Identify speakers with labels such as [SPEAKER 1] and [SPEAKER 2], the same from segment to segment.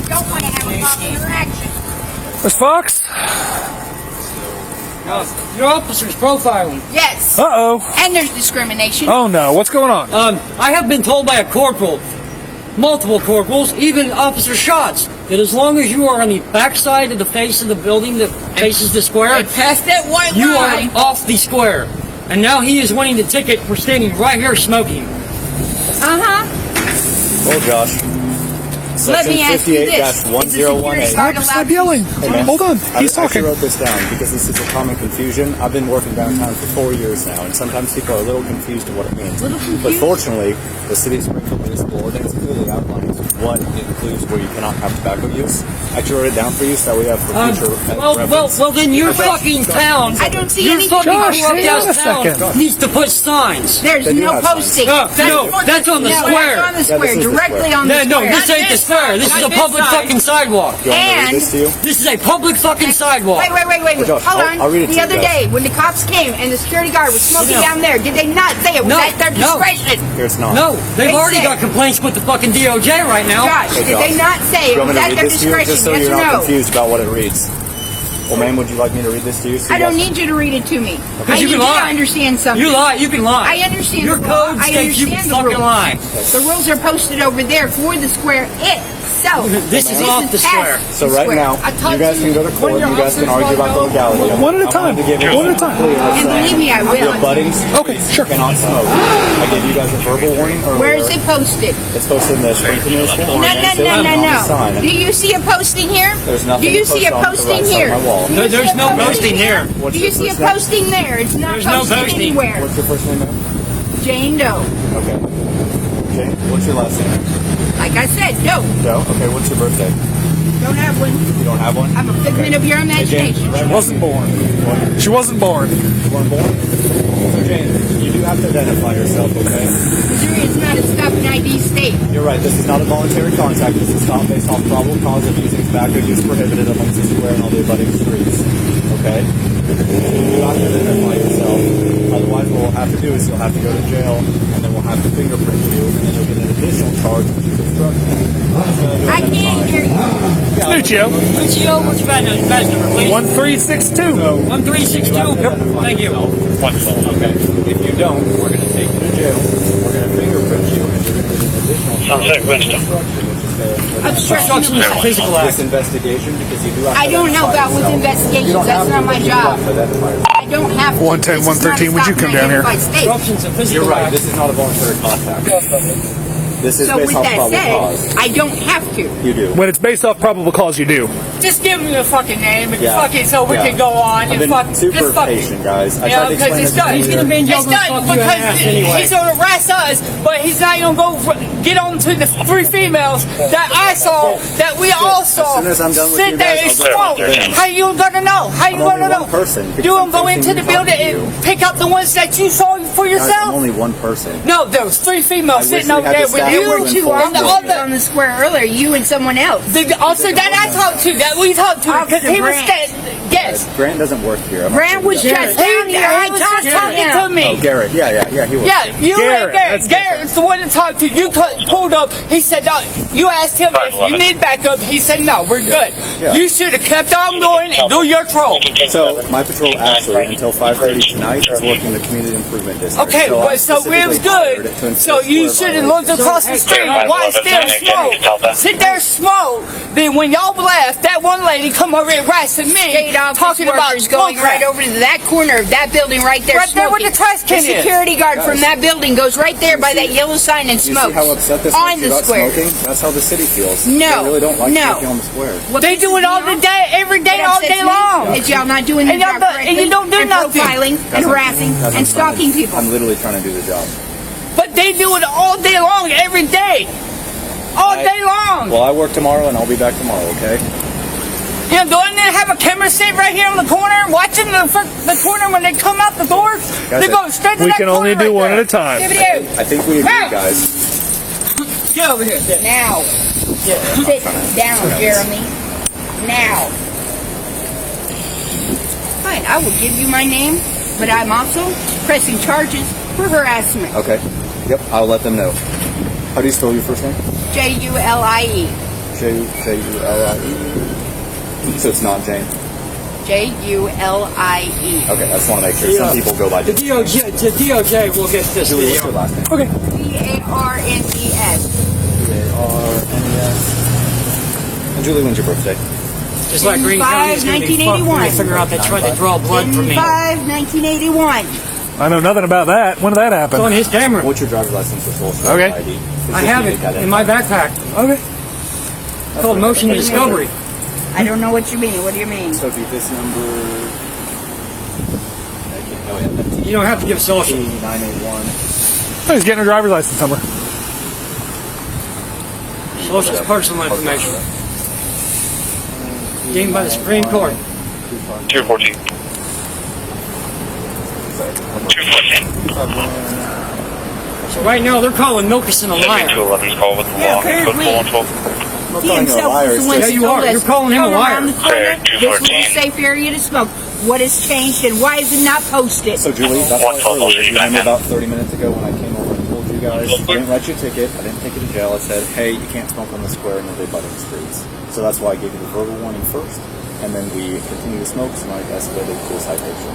[SPEAKER 1] I don't want to have a cop interaction.
[SPEAKER 2] Miss Fox?
[SPEAKER 3] Your officer's profiling.
[SPEAKER 1] Yes.
[SPEAKER 2] Uh-oh.
[SPEAKER 1] And there's discrimination.
[SPEAKER 2] Oh, no. What's going on?
[SPEAKER 3] I have been told by a corporal, multiple corporals, even Officer Shots, that as long as you are on the backside of the face of the building that faces the square,
[SPEAKER 1] And past that white
[SPEAKER 3] you
[SPEAKER 1] line.
[SPEAKER 3] are off the square. And now he is wanting the ticket for standing right here smoking.
[SPEAKER 1] Uh-huh.
[SPEAKER 4] Well, Josh.
[SPEAKER 1] Let me ask you this.
[SPEAKER 4] 58-1018.
[SPEAKER 2] Stop yelling.
[SPEAKER 4] Hey, man.
[SPEAKER 2] Hold on. He's
[SPEAKER 4] I
[SPEAKER 2] talking.
[SPEAKER 4] actually wrote this down because this is a common confusion. I've been working downtown for 4 years now, and sometimes people are a little confused of what it means. But fortunately, the City of Springfield Municipal Ordinance clearly outlines what it includes where you cannot have tobacco use. I actually wrote it down for you so that we have for future reference.
[SPEAKER 3] Well, then your fucking town,
[SPEAKER 1] I don't see
[SPEAKER 3] your
[SPEAKER 1] anything.
[SPEAKER 3] fucking
[SPEAKER 2] Josh,
[SPEAKER 3] corrupt
[SPEAKER 2] hang on a
[SPEAKER 3] ass
[SPEAKER 2] second.
[SPEAKER 3] town needs to put signs.
[SPEAKER 1] There's
[SPEAKER 4] They do
[SPEAKER 1] no
[SPEAKER 4] have signs.
[SPEAKER 1] posting.
[SPEAKER 3] No, that's on the
[SPEAKER 1] No,
[SPEAKER 3] square.
[SPEAKER 1] that's on the
[SPEAKER 4] Yeah,
[SPEAKER 1] square,
[SPEAKER 4] this is the
[SPEAKER 1] directly
[SPEAKER 4] square.
[SPEAKER 1] on the
[SPEAKER 3] No,
[SPEAKER 1] square.
[SPEAKER 3] this ain't the square. This is a public fucking sidewalk.
[SPEAKER 4] Do you want me to read
[SPEAKER 1] And-
[SPEAKER 4] this to you?
[SPEAKER 3] This is a public fucking sidewalk.
[SPEAKER 1] Wait.
[SPEAKER 4] Josh,
[SPEAKER 1] Hold
[SPEAKER 4] I'll
[SPEAKER 1] on.
[SPEAKER 4] read it to
[SPEAKER 1] The
[SPEAKER 4] you
[SPEAKER 1] other
[SPEAKER 4] guys.
[SPEAKER 1] day, when the cops came and the security guard was smoking
[SPEAKER 3] No.
[SPEAKER 1] down there, did they not say it was
[SPEAKER 3] No,
[SPEAKER 1] at their
[SPEAKER 3] no.
[SPEAKER 1] discretion?
[SPEAKER 4] Here it's not.
[SPEAKER 3] No, they've
[SPEAKER 1] They
[SPEAKER 3] already
[SPEAKER 1] said-
[SPEAKER 3] got complaints with the fucking DOJ right now.
[SPEAKER 1] Josh,
[SPEAKER 4] Hey,
[SPEAKER 1] did
[SPEAKER 4] Josh.
[SPEAKER 1] they not say
[SPEAKER 4] Do
[SPEAKER 1] it
[SPEAKER 4] you want
[SPEAKER 1] was
[SPEAKER 4] me to
[SPEAKER 1] at
[SPEAKER 4] read
[SPEAKER 1] their
[SPEAKER 4] this to you
[SPEAKER 1] discretion?
[SPEAKER 4] just so
[SPEAKER 1] Yes
[SPEAKER 4] you're
[SPEAKER 1] or
[SPEAKER 4] not
[SPEAKER 1] no?
[SPEAKER 4] confused about what it reads? Well, ma'am, would you like me to read this to you? So
[SPEAKER 1] I
[SPEAKER 4] you
[SPEAKER 1] don't
[SPEAKER 4] guys-
[SPEAKER 1] need you to read it to me. I
[SPEAKER 3] you
[SPEAKER 1] need
[SPEAKER 3] can
[SPEAKER 1] you to
[SPEAKER 3] lie.
[SPEAKER 1] understand something.
[SPEAKER 3] You lie, you can lie.
[SPEAKER 1] I understand
[SPEAKER 3] Your
[SPEAKER 1] the law.
[SPEAKER 3] code
[SPEAKER 1] I
[SPEAKER 3] states you can
[SPEAKER 1] understand the
[SPEAKER 3] fucking
[SPEAKER 1] rules.
[SPEAKER 3] lie.
[SPEAKER 1] The rules are posted over there for the square itself.
[SPEAKER 3] This is off the
[SPEAKER 1] past
[SPEAKER 3] square.
[SPEAKER 4] So right now,
[SPEAKER 1] I told
[SPEAKER 4] you guys can go to court. You guys can argue about the legality.
[SPEAKER 2] One at a time. One at a time.
[SPEAKER 1] And believe me, I will.
[SPEAKER 4] Your buddings
[SPEAKER 2] Okay, sure.
[SPEAKER 4] cannot smoke. I gave you guys a verbal warning earlier.
[SPEAKER 1] Where is it posted?
[SPEAKER 4] It's posted in the Springfield Municipal Ordinance.
[SPEAKER 1] No. Do you see a posting here?
[SPEAKER 4] There's nothing
[SPEAKER 1] Do you see a
[SPEAKER 4] posted on the
[SPEAKER 1] posting
[SPEAKER 4] right side
[SPEAKER 1] here?
[SPEAKER 4] of my wall.
[SPEAKER 1] Do you
[SPEAKER 3] No, there's
[SPEAKER 1] see a
[SPEAKER 3] no
[SPEAKER 1] posting
[SPEAKER 3] posting there.
[SPEAKER 4] What's
[SPEAKER 1] Do
[SPEAKER 4] your
[SPEAKER 1] you see a
[SPEAKER 4] first name?
[SPEAKER 1] posting there? It's not
[SPEAKER 3] There's no
[SPEAKER 1] posted
[SPEAKER 3] posting.
[SPEAKER 1] anywhere.
[SPEAKER 4] What's your first name, ma'am?
[SPEAKER 1] Jane Doe.
[SPEAKER 4] Okay. Jane, what's your last name?
[SPEAKER 1] Like I said, no.
[SPEAKER 4] Joe? Okay, what's your birthday?
[SPEAKER 1] Don't have one.
[SPEAKER 4] You don't have one?
[SPEAKER 1] I'm a figment of your
[SPEAKER 4] Hey, Jane,
[SPEAKER 1] imagination.
[SPEAKER 4] right
[SPEAKER 2] She
[SPEAKER 4] now,
[SPEAKER 2] wasn't born.
[SPEAKER 4] What?
[SPEAKER 2] She wasn't born.
[SPEAKER 4] You weren't born? So, Jane, you do have to identify yourself, okay?
[SPEAKER 1] Missouri is not a stop and ID state.
[SPEAKER 4] You're right, this is not a voluntary contact. This is not based on probable cause of using tobacco use prohibited amongst the square and all the abutting streets. Okay? You have to identify yourself. Otherwise, what we'll have to do is you'll have to go to jail, and then we'll have to fingerprint you, and then you'll get an additional charge, which is obstruction.
[SPEAKER 1] I can't hear you.
[SPEAKER 2] Nicuio.
[SPEAKER 3] Nicuio, what's your badge number, please?
[SPEAKER 2] 1362.
[SPEAKER 3] 1362. Thank you.
[SPEAKER 4] Okay. If you don't, we're going to take you to jail. We're going to fingerprint you, and you're going to get an additional charge of obstruction, which is
[SPEAKER 3] Obstruction is a physical
[SPEAKER 4] this
[SPEAKER 3] act.
[SPEAKER 4] investigation because you do have to
[SPEAKER 1] I don't help
[SPEAKER 4] identify
[SPEAKER 1] out with
[SPEAKER 4] yourself.
[SPEAKER 1] investigations.
[SPEAKER 4] You don't
[SPEAKER 1] That's
[SPEAKER 4] have
[SPEAKER 1] not
[SPEAKER 4] to,
[SPEAKER 1] my
[SPEAKER 4] but you
[SPEAKER 1] job.
[SPEAKER 4] have to identify yourself.
[SPEAKER 1] I don't have to.
[SPEAKER 2] 110, 113, would you come down here?
[SPEAKER 3] Obstruction's a physical
[SPEAKER 4] You're right.
[SPEAKER 3] act.
[SPEAKER 4] This is not a voluntary contact. This is
[SPEAKER 1] So
[SPEAKER 4] based
[SPEAKER 1] with
[SPEAKER 4] on
[SPEAKER 1] that
[SPEAKER 4] probable cause.
[SPEAKER 1] said, I don't have to.
[SPEAKER 4] You do.
[SPEAKER 2] When it's based off probable cause, you do.
[SPEAKER 5] Just give me a fucking name and
[SPEAKER 4] Yeah.
[SPEAKER 5] fucking so we
[SPEAKER 4] Yeah.
[SPEAKER 5] can go on
[SPEAKER 4] I've
[SPEAKER 5] and
[SPEAKER 4] been
[SPEAKER 5] fucking
[SPEAKER 4] super
[SPEAKER 5] just fucking.
[SPEAKER 4] patient, guys. I
[SPEAKER 5] Yeah,
[SPEAKER 4] tried to
[SPEAKER 5] because
[SPEAKER 4] explain
[SPEAKER 5] it's
[SPEAKER 4] this
[SPEAKER 5] done.
[SPEAKER 4] to
[SPEAKER 3] He's
[SPEAKER 4] you.
[SPEAKER 3] gonna bend
[SPEAKER 5] It's
[SPEAKER 3] y'all gonna
[SPEAKER 5] done
[SPEAKER 3] fuck you in
[SPEAKER 5] because
[SPEAKER 3] ass anyway.
[SPEAKER 5] he's gonna arrest us, but he's not gonna go get on to the three females that I saw, that we all saw.
[SPEAKER 4] As soon as I'm done with
[SPEAKER 5] sit
[SPEAKER 4] you
[SPEAKER 5] there
[SPEAKER 4] guys,
[SPEAKER 5] and
[SPEAKER 4] I'll go
[SPEAKER 5] smoke.
[SPEAKER 4] after them.
[SPEAKER 5] How you gonna know? How you
[SPEAKER 4] I'm only
[SPEAKER 5] gonna know?
[SPEAKER 4] one person, because
[SPEAKER 5] You
[SPEAKER 4] I'm
[SPEAKER 5] gonna go
[SPEAKER 4] facing
[SPEAKER 5] into the
[SPEAKER 4] you, talking
[SPEAKER 5] building
[SPEAKER 4] to you.
[SPEAKER 5] and pick up the ones that you saw for
[SPEAKER 4] Guys,
[SPEAKER 5] yourself?
[SPEAKER 4] I'm only one person.
[SPEAKER 5] No, there was three females
[SPEAKER 4] I wish
[SPEAKER 5] sitting
[SPEAKER 4] we
[SPEAKER 5] over
[SPEAKER 4] had
[SPEAKER 5] there
[SPEAKER 4] the
[SPEAKER 5] with
[SPEAKER 4] staff
[SPEAKER 5] you
[SPEAKER 1] There were
[SPEAKER 4] to
[SPEAKER 1] two
[SPEAKER 4] enforce
[SPEAKER 5] and the
[SPEAKER 1] officers
[SPEAKER 5] other.
[SPEAKER 1] on the square earlier, you and someone else.
[SPEAKER 5] The officer that I talked to, that we talked to, because
[SPEAKER 1] Officer
[SPEAKER 5] he was
[SPEAKER 1] Grant.
[SPEAKER 5] yes.
[SPEAKER 4] Grant doesn't work here. I'm not
[SPEAKER 1] Grant
[SPEAKER 4] sure
[SPEAKER 1] was
[SPEAKER 4] you
[SPEAKER 1] just
[SPEAKER 4] guys-
[SPEAKER 1] down here. I
[SPEAKER 5] He was
[SPEAKER 1] talked
[SPEAKER 5] just
[SPEAKER 1] to
[SPEAKER 5] talking
[SPEAKER 1] him.
[SPEAKER 5] to me.
[SPEAKER 4] Oh, Garrett. Yeah, he was.
[SPEAKER 5] Yeah, you
[SPEAKER 2] Garrett,
[SPEAKER 5] and Garrett.
[SPEAKER 2] that's
[SPEAKER 5] Garrett's the one that talked to you. Pulled up. He said, no. You asked him if you need backup. He said, no, we're good.
[SPEAKER 4] Yeah.
[SPEAKER 5] You should have kept on going and do your troll.
[SPEAKER 4] So my patrol actually until 5:30 tonight is working the community improvement district.
[SPEAKER 5] Okay,
[SPEAKER 4] I'm
[SPEAKER 5] but so it was
[SPEAKER 4] specifically hired
[SPEAKER 5] good.
[SPEAKER 4] to
[SPEAKER 5] So
[SPEAKER 4] enforce
[SPEAKER 5] you
[SPEAKER 4] square
[SPEAKER 5] should have
[SPEAKER 4] violations.
[SPEAKER 5] looked across the street. Why still smoke? Sit there, smoke. Then when y'all left, that one lady come over and harassing me,
[SPEAKER 1] State office
[SPEAKER 5] talking about
[SPEAKER 1] workers going
[SPEAKER 5] smoke
[SPEAKER 1] right
[SPEAKER 5] crack.
[SPEAKER 1] over to that corner of that building right there.
[SPEAKER 5] Right there where the
[SPEAKER 1] smoking.
[SPEAKER 5] trash can
[SPEAKER 1] The
[SPEAKER 5] is.
[SPEAKER 1] security guard from that building goes right there by that yellow sign and
[SPEAKER 4] You see
[SPEAKER 1] smokes
[SPEAKER 4] how upset this
[SPEAKER 1] on
[SPEAKER 4] makes you
[SPEAKER 1] the
[SPEAKER 4] about
[SPEAKER 1] square.
[SPEAKER 4] smoking? That's how the city feels.
[SPEAKER 1] No,
[SPEAKER 4] They really don't like
[SPEAKER 1] no.
[SPEAKER 4] smoking on the square.
[SPEAKER 1] What
[SPEAKER 5] They do it all the day, every day, all day long.
[SPEAKER 1] It's y'all not doing your
[SPEAKER 5] And y'all
[SPEAKER 1] job
[SPEAKER 5] don't-
[SPEAKER 1] correctly.
[SPEAKER 5] and you don't do nothing.
[SPEAKER 1] Profiling and harassing
[SPEAKER 4] That's
[SPEAKER 1] and
[SPEAKER 4] what I'm
[SPEAKER 1] stalking
[SPEAKER 4] trying to-
[SPEAKER 1] people.
[SPEAKER 4] I'm literally trying to do the job.
[SPEAKER 5] But they do it all day long, every day. All day long.
[SPEAKER 4] Well, I work tomorrow and I'll be back tomorrow, okay?
[SPEAKER 5] You know, don't they have a camera sit right here on the corner watching the corner when they come out the door? They go straight to
[SPEAKER 2] We
[SPEAKER 5] that
[SPEAKER 2] can only
[SPEAKER 5] corner
[SPEAKER 2] do
[SPEAKER 5] right
[SPEAKER 2] one
[SPEAKER 5] there.
[SPEAKER 2] at a time.
[SPEAKER 5] Give it
[SPEAKER 4] I think we agree,
[SPEAKER 5] Hey!
[SPEAKER 4] guys.
[SPEAKER 5] Get over here.
[SPEAKER 1] Now, sit down, Jeremy. Now. Fine, I will give you my name, but I'm also pressing charges for harassment.
[SPEAKER 4] Okay. Yep, I'll let them know. How do you spell your first name?
[SPEAKER 1] Julie.
[SPEAKER 4] J-U-L-I-E. So it's not Jane.
[SPEAKER 1] Julie.
[SPEAKER 4] Okay, I just want to make sure. Some people go by
[SPEAKER 3] The
[SPEAKER 4] Jane.
[SPEAKER 3] DOJ will get this
[SPEAKER 4] Julie, what's
[SPEAKER 3] video.
[SPEAKER 4] your last name?
[SPEAKER 2] Okay.
[SPEAKER 1] Barnes.
[SPEAKER 4] B-A-R-N-E-S. And Julie, when's your birthday?
[SPEAKER 3] Just like Green County is going to be fucked when they figure out they tried to draw blood from me.
[SPEAKER 1] 1981.
[SPEAKER 2] I know nothing about that. When did that
[SPEAKER 3] It's on
[SPEAKER 2] happen?
[SPEAKER 3] his camera.
[SPEAKER 4] What's your driver's license or social
[SPEAKER 2] Okay.
[SPEAKER 4] ID? Is
[SPEAKER 3] I
[SPEAKER 4] this
[SPEAKER 3] have
[SPEAKER 4] unique
[SPEAKER 3] it in my backpack.
[SPEAKER 2] Okay.
[SPEAKER 3] It's called Motion to Discovery.
[SPEAKER 1] I don't know what you mean. What do you mean?
[SPEAKER 4] So it'd be this number.
[SPEAKER 3] You don't have to give social.
[SPEAKER 4] 981.
[SPEAKER 2] Oh, he's getting a driver's license number.
[SPEAKER 3] Social is personal information. Gained by the Supreme Court.
[SPEAKER 6] 214. 214.
[SPEAKER 3] So right now they're calling Milkison a liar.
[SPEAKER 6] 211's call with the
[SPEAKER 1] Yeah,
[SPEAKER 6] law. Code
[SPEAKER 1] apparently.
[SPEAKER 6] 412.
[SPEAKER 1] He himself was the one
[SPEAKER 3] Yeah,
[SPEAKER 1] that
[SPEAKER 3] you
[SPEAKER 1] told
[SPEAKER 3] are.
[SPEAKER 1] us,
[SPEAKER 3] You're calling him a
[SPEAKER 1] "Come
[SPEAKER 3] liar."
[SPEAKER 1] around the corner,
[SPEAKER 6] Okay,
[SPEAKER 1] this is a
[SPEAKER 6] 214.
[SPEAKER 1] safe area to smoke. What has changed and why is it not posted?
[SPEAKER 4] So Julie, that's why
[SPEAKER 6] 112, I'll see
[SPEAKER 4] earlier,
[SPEAKER 6] you
[SPEAKER 4] you
[SPEAKER 6] back
[SPEAKER 4] remember
[SPEAKER 6] then.
[SPEAKER 4] about 30 minutes ago when I came over and told you guys, I didn't write you a ticket, I didn't take you to jail, I said, hey, you can't smoke on the square and everybody in the streets. So that's why I gave you the verbal warning first, and then we continue to smoke, so now I escalated to a citation.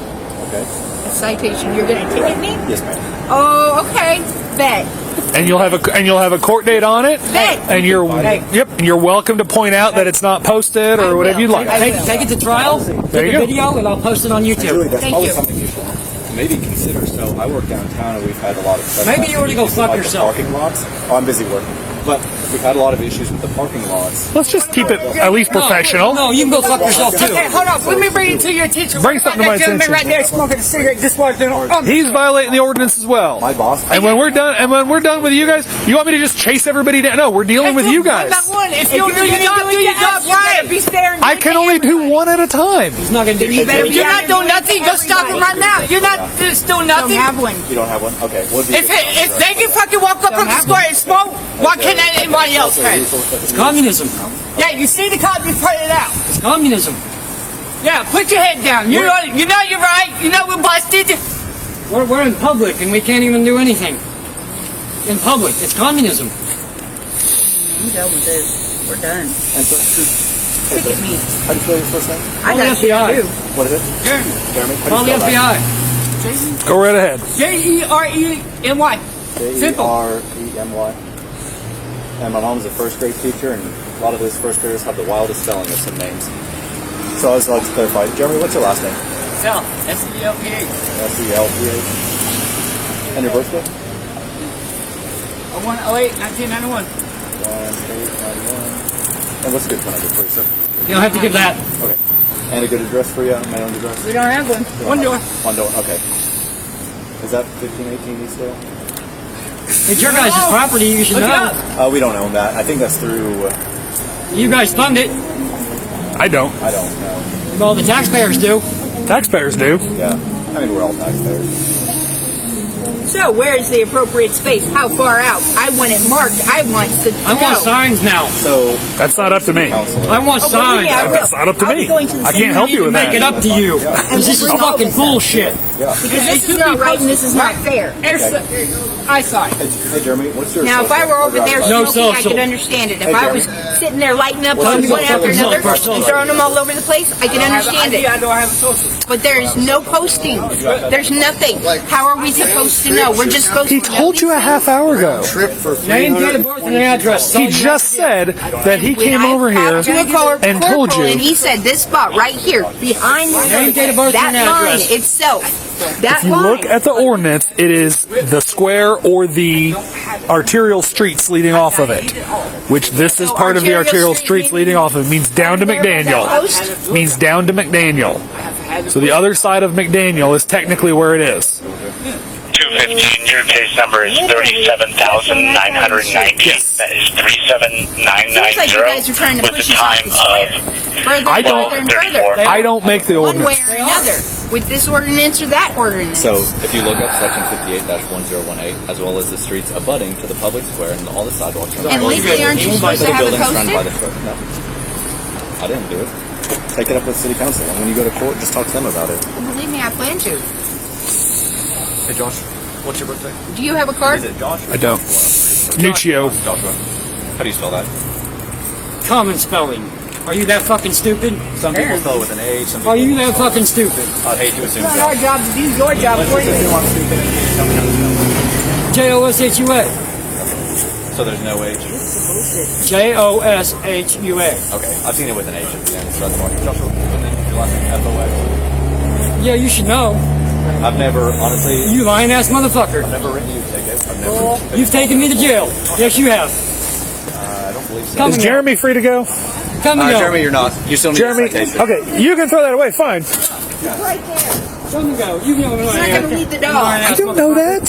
[SPEAKER 4] Okay?
[SPEAKER 1] A citation. You're going to ticket me?
[SPEAKER 4] Yes, ma'am.
[SPEAKER 1] Oh, okay. Bet.
[SPEAKER 2] And you'll have a court date on it.
[SPEAKER 1] Bet.
[SPEAKER 2] And you're and you're welcome to point out that it's not posted
[SPEAKER 1] I
[SPEAKER 2] or whatever
[SPEAKER 1] will.
[SPEAKER 2] you'd like.
[SPEAKER 3] Take it to trial,
[SPEAKER 2] There you
[SPEAKER 3] take a
[SPEAKER 2] go.
[SPEAKER 3] video, and I'll post it on
[SPEAKER 4] Julie,
[SPEAKER 3] YouTube.
[SPEAKER 4] that's
[SPEAKER 1] Thank
[SPEAKER 4] probably
[SPEAKER 1] you.
[SPEAKER 4] something you should maybe consider. So I work downtown and we've had a lot of
[SPEAKER 3] Maybe you ought to go fuck
[SPEAKER 4] like
[SPEAKER 3] yourself.
[SPEAKER 4] The parking lots. Oh, I'm busy working. But we've had a lot of issues with the parking lots.
[SPEAKER 2] Let's just keep it at least professional.
[SPEAKER 3] No, you can go fuck yourself too.
[SPEAKER 5] Hey, hold on. Let me bring it to your attention.
[SPEAKER 2] Bring something to my
[SPEAKER 5] That gentleman
[SPEAKER 2] attention.
[SPEAKER 5] right there smoking a cigarette just walked in.
[SPEAKER 2] He's violating the ordinance as well.
[SPEAKER 4] My boss.
[SPEAKER 2] And when we're done with you guys, you want me to just chase everybody down? No, we're dealing with you guys.
[SPEAKER 5] If you don't do your job, do your job right. Be fair.
[SPEAKER 2] I can only do one at a time.
[SPEAKER 3] He's not going to do
[SPEAKER 1] You better
[SPEAKER 3] anything.
[SPEAKER 1] be
[SPEAKER 5] You're not doing nothing. Go stop him right now. You're not just doing
[SPEAKER 1] Don't
[SPEAKER 5] nothing.
[SPEAKER 1] have one.
[SPEAKER 4] You don't have one? Okay. What would be
[SPEAKER 5] If they can fucking walk up from the square and smoke, why can't anybody else? Hey?
[SPEAKER 3] It's communism.
[SPEAKER 5] Yeah, you see the cops, you put it out.
[SPEAKER 3] It's communism.
[SPEAKER 5] Yeah, put your head down. You know you're right. You know we're busted.
[SPEAKER 3] We're in public and we can't even do anything. In public. It's communism.
[SPEAKER 1] I'm done with this. We're done.
[SPEAKER 4] And so,
[SPEAKER 1] Ticket me.
[SPEAKER 4] how do you spell your first name?
[SPEAKER 1] I
[SPEAKER 3] Call the
[SPEAKER 1] got shit to
[SPEAKER 3] FBI.
[SPEAKER 1] do.
[SPEAKER 4] What is it?
[SPEAKER 5] Jeremy.
[SPEAKER 4] Jeremy? How
[SPEAKER 3] Call
[SPEAKER 4] do
[SPEAKER 3] the
[SPEAKER 4] you spell that?
[SPEAKER 3] FBI.
[SPEAKER 2] Go right ahead.
[SPEAKER 5] Jeremy. Simple.
[SPEAKER 4] Jeremy. And my mom's a first grade teacher, and a lot of those first graders have the wildest spelling of some names. So I was like to clarify, Jeremy, what's your last name?
[SPEAKER 5] Sell. S-E-L-P-H.
[SPEAKER 4] S-E-L-P-H. And your birthday?
[SPEAKER 5] 01/08/1991.
[SPEAKER 4] 1-8-9-1. And what's a good phone number for you, sir?
[SPEAKER 3] You don't have to give that.
[SPEAKER 4] Okay. And a good address for you, my own address?
[SPEAKER 1] We don't have one.
[SPEAKER 5] One door.
[SPEAKER 4] One door, okay. Is that 1518 East Dale?
[SPEAKER 3] It's your guys' property. You should
[SPEAKER 5] Look it
[SPEAKER 3] know.
[SPEAKER 5] up.
[SPEAKER 4] We don't own that. I think that's through,
[SPEAKER 3] You guys fund it.
[SPEAKER 2] I don't.
[SPEAKER 4] I don't know.
[SPEAKER 3] Well, the taxpayers do.
[SPEAKER 2] Taxpayers do.
[SPEAKER 4] Yeah. I mean, we're all taxpayers.
[SPEAKER 1] So where is the appropriate space? How far out? I want it marked. I want to
[SPEAKER 3] I want signs now.
[SPEAKER 4] So,
[SPEAKER 2] That's not up to me.
[SPEAKER 4] counselor.
[SPEAKER 3] I want signs.
[SPEAKER 1] I will.
[SPEAKER 2] That's not up to
[SPEAKER 1] I'll be
[SPEAKER 2] me.
[SPEAKER 1] going to the
[SPEAKER 2] I can't help you with
[SPEAKER 3] Make
[SPEAKER 2] that.
[SPEAKER 3] it up to you. Because this is fucking bullshit.
[SPEAKER 4] Yeah.
[SPEAKER 1] because this is not right and this is not fair.
[SPEAKER 5] I saw it.
[SPEAKER 4] Hey, Jeremy, what's your
[SPEAKER 1] Now, if I were over there
[SPEAKER 3] No
[SPEAKER 1] smoking, I
[SPEAKER 3] social.
[SPEAKER 1] could understand it. If
[SPEAKER 4] Hey,
[SPEAKER 1] I
[SPEAKER 4] Jeremy.
[SPEAKER 1] was sitting there lighting up
[SPEAKER 4] What's
[SPEAKER 1] one
[SPEAKER 4] your
[SPEAKER 1] after
[SPEAKER 3] social?
[SPEAKER 1] another
[SPEAKER 3] Social.
[SPEAKER 1] and throwing them all over the place, I can understand it.
[SPEAKER 5] I know I have a social.
[SPEAKER 1] But there is no posting. There's nothing. How are we supposed to know? We're just supposed
[SPEAKER 2] He
[SPEAKER 1] to know
[SPEAKER 2] told
[SPEAKER 1] these
[SPEAKER 2] you a
[SPEAKER 1] things?
[SPEAKER 2] half hour ago.
[SPEAKER 3] Name, date of birth, and address.
[SPEAKER 2] He just said that he
[SPEAKER 1] When
[SPEAKER 2] came
[SPEAKER 1] I
[SPEAKER 2] over here
[SPEAKER 1] talked to a
[SPEAKER 2] and told
[SPEAKER 1] corporal and
[SPEAKER 2] you.
[SPEAKER 1] he said this spot right here, behind
[SPEAKER 3] Name, date of birth,
[SPEAKER 1] that
[SPEAKER 3] and
[SPEAKER 1] line
[SPEAKER 3] address.
[SPEAKER 1] itself. That
[SPEAKER 2] If you
[SPEAKER 1] line.
[SPEAKER 2] look at the ordinance, it is the square or the arterial streets leading off of it. Which this is part of the arterial streets leading off of. It means down to McDaniel. Means down to McDaniel. So the other side of McDaniel is technically where it is.
[SPEAKER 6] 215, your case number is 37,919.
[SPEAKER 2] Yes.
[SPEAKER 6] That is
[SPEAKER 1] Seems like you guys are trying
[SPEAKER 6] 37990
[SPEAKER 1] to
[SPEAKER 6] with
[SPEAKER 1] push
[SPEAKER 6] the
[SPEAKER 1] us off
[SPEAKER 6] time
[SPEAKER 1] the square.
[SPEAKER 6] of
[SPEAKER 1] Further,
[SPEAKER 2] I don't-
[SPEAKER 1] further, and further.
[SPEAKER 2] I don't make the
[SPEAKER 1] One way
[SPEAKER 2] ordinance.
[SPEAKER 1] or another. With this ordinance or that ordinance.
[SPEAKER 4] So, if you look up section 58-1018, as well as the streets abutting to the public square and all the sidewalks.
[SPEAKER 1] And legally, aren't you supposed
[SPEAKER 4] for
[SPEAKER 1] to
[SPEAKER 4] the
[SPEAKER 1] have it
[SPEAKER 4] buildings run by the
[SPEAKER 1] posted?
[SPEAKER 4] clerk. No. I didn't do it. Take it up with city council, and when you go to court, just talk to them about it.
[SPEAKER 1] Believe me, I plan to.
[SPEAKER 4] Hey, Josh, what's your birthday?
[SPEAKER 1] Do you have a card?
[SPEAKER 4] Is it Josh?
[SPEAKER 2] I don't. Nicuio.
[SPEAKER 4] Joshua. How do you spell that?
[SPEAKER 3] common spelling. Are you that fucking stupid?
[SPEAKER 4] Some people spell it with an H. Some people
[SPEAKER 3] Are you that fucking stupid?
[SPEAKER 4] I'd hate to assume
[SPEAKER 1] It's
[SPEAKER 4] so.
[SPEAKER 1] not our job to do your job
[SPEAKER 4] Let's
[SPEAKER 1] for
[SPEAKER 4] just assume
[SPEAKER 1] you.
[SPEAKER 4] I'm stupid and you tell me how to spell
[SPEAKER 3] J-O-S-H-U-A.
[SPEAKER 4] it. So there's no H.
[SPEAKER 3] J-O-S-H-U-A.
[SPEAKER 4] Okay, I've seen it with an H at the end, so that's why. Joshua, and then your last name F-O-X.
[SPEAKER 3] Yeah, you should know.
[SPEAKER 4] I've never, honestly,
[SPEAKER 3] You lying ass motherfucker.
[SPEAKER 4] I've never written you a ticket. I've never.
[SPEAKER 3] You've taken me to jail. Yes, you have.
[SPEAKER 4] I don't believe so.
[SPEAKER 3] Come
[SPEAKER 2] Is
[SPEAKER 3] and
[SPEAKER 2] Jeremy free to go?
[SPEAKER 3] go. Come and go.
[SPEAKER 4] Jeremy, you're not. You still need
[SPEAKER 2] Jeremy,
[SPEAKER 4] a citation.
[SPEAKER 2] okay, you can throw that away. Fine.
[SPEAKER 3] Come and go. You know
[SPEAKER 1] He's not going to leave the dog.
[SPEAKER 2] I don't know that.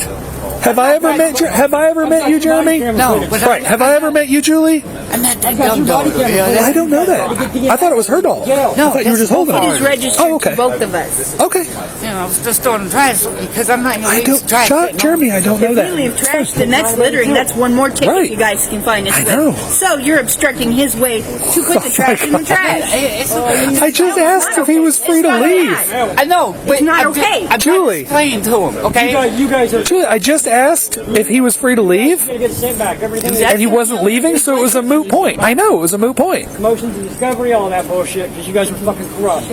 [SPEAKER 2] Have I ever met you, Jeremy?
[SPEAKER 3] No, but
[SPEAKER 2] Right. Have I ever met you, Julie?
[SPEAKER 5] I met that dumb dog.
[SPEAKER 2] I don't know that. I thought it was her dog. I thought you were just holding
[SPEAKER 1] It is
[SPEAKER 2] it.
[SPEAKER 1] registered
[SPEAKER 2] Oh, okay.
[SPEAKER 1] to both of us.
[SPEAKER 2] Okay.
[SPEAKER 5] You know, I was just throwing trash because I'm not in the
[SPEAKER 2] I
[SPEAKER 5] least
[SPEAKER 2] don't,
[SPEAKER 5] trash.
[SPEAKER 2] Jeremy, I don't know
[SPEAKER 1] If we
[SPEAKER 2] that.
[SPEAKER 1] leave trash, then that's littering. That's one more ticket
[SPEAKER 2] Right.
[SPEAKER 1] you guys can find us
[SPEAKER 2] I
[SPEAKER 1] with.
[SPEAKER 2] know.
[SPEAKER 1] So you're obstructing his way to put the trash in the trash.
[SPEAKER 5] It's okay.
[SPEAKER 2] I just asked if he was free to leave.
[SPEAKER 5] I know, but
[SPEAKER 1] not
[SPEAKER 5] I'm
[SPEAKER 1] okay.
[SPEAKER 5] I'm trying to
[SPEAKER 2] Julie.
[SPEAKER 5] explain to him, okay?
[SPEAKER 3] You guys are
[SPEAKER 2] Julie, I just asked if he was free to leave,
[SPEAKER 3] gonna get sent back. Everything.
[SPEAKER 2] and he wasn't leaving, so it was a moot point. I know, it was a moot point.
[SPEAKER 3] Motions and discovery, all that bullshit, because you guys are fucking corrupt.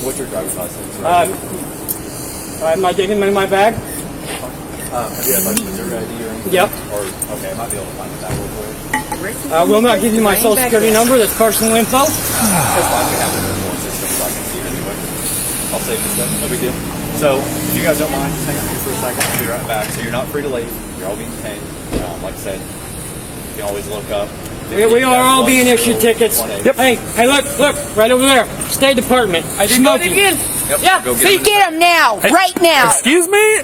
[SPEAKER 4] What's your driver's license?
[SPEAKER 3] Am I digging in my bag?
[SPEAKER 4] Have you had like Missouri ID or anything?
[SPEAKER 3] Yep.
[SPEAKER 4] Or, okay, I might be able to find it that real quick.
[SPEAKER 3] I will not give you my social security number. That's personal info.
[SPEAKER 4] That's fine. We have it in the court system, so I can see it anyway. I'll save this stuff. No big deal. So, if you guys don't mind, just hang on here for a second. I'll be right back. So, you're not free to leave. You're all being detained. Like I said, you can always look up.
[SPEAKER 3] We are all being issued tickets.
[SPEAKER 2] Yep.
[SPEAKER 3] Hey, look, right over there. State Department. I didn't know again.
[SPEAKER 4] Yep.
[SPEAKER 5] Yeah,
[SPEAKER 4] Go
[SPEAKER 1] So you
[SPEAKER 4] get
[SPEAKER 1] get him now, right now.
[SPEAKER 2] Excuse me?